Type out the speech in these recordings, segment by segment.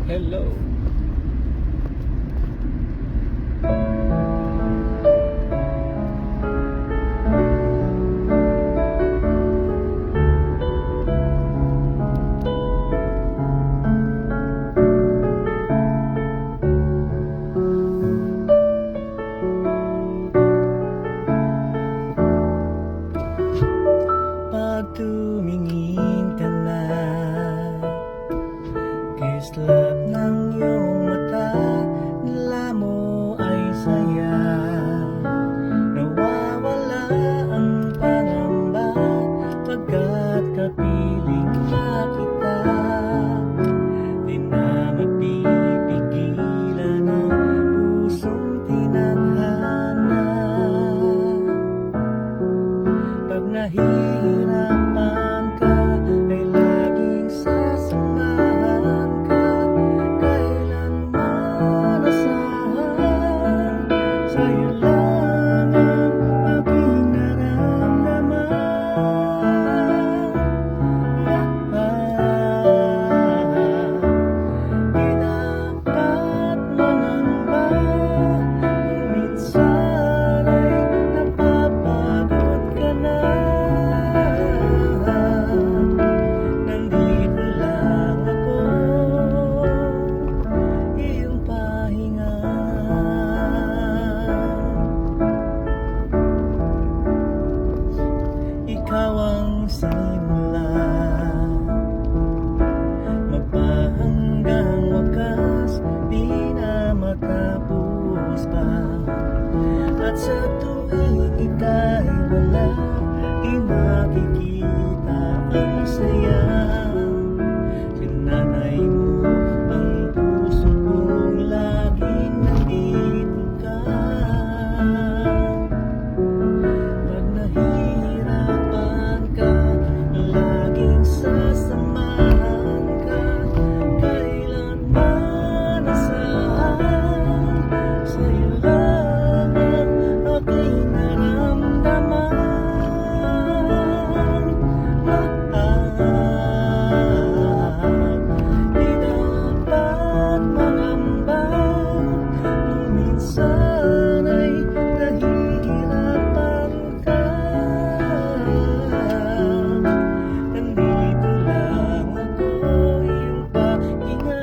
Hello. Pag tumingin ka na, kislap ng iyong mata, dala mo ay saya. Nawawala ang pangamba, pagkat kapiling na kita. Di na mapipigilan ang pusong tinadhana. Pag nahihirapan ka, ay laging sasamahan ka. Kailanman asahan, sa'yo lang ang aking naramdaman. Di dapat mangamba, kung minsan ay napapagod ka na. Nandito lang ako, iyong pahinga. Ikaw ang simula, mapahanggang wakas, di na matapos pa. At sa tuwing ika'y wala, di makikita ang saya. Sinanay mo ang puso kong laging nandito ka. Pag nahihirapan ka, laging sasamahan ka. Kailanman asahan, sa'yo lang ang aking naramdaman. Di dapat mangamba, kung minsan ay nahihirapan ka. Nandito lang ako, iyong pahinga.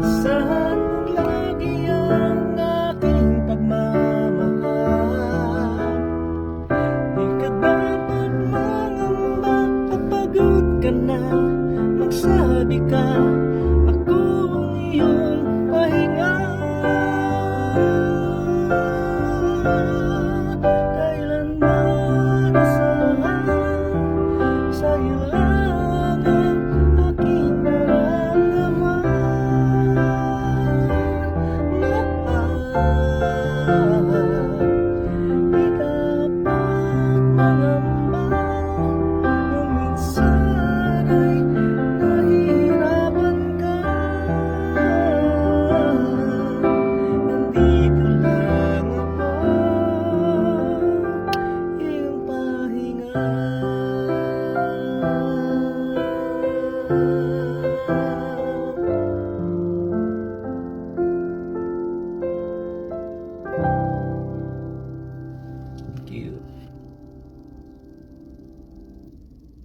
Asahan mong lagi ang aking pagmamahal. Di ka dapat mangamba, kapagod ka na, magsabi ka, ako ang iyong pahinga. Kailanman asahan, sa'yo lang ang aking nararamdaman. Di dapat mangamba, kung minsan ay nahihirapan ka. Nandito lang ako, iyong pahinga. Thank you.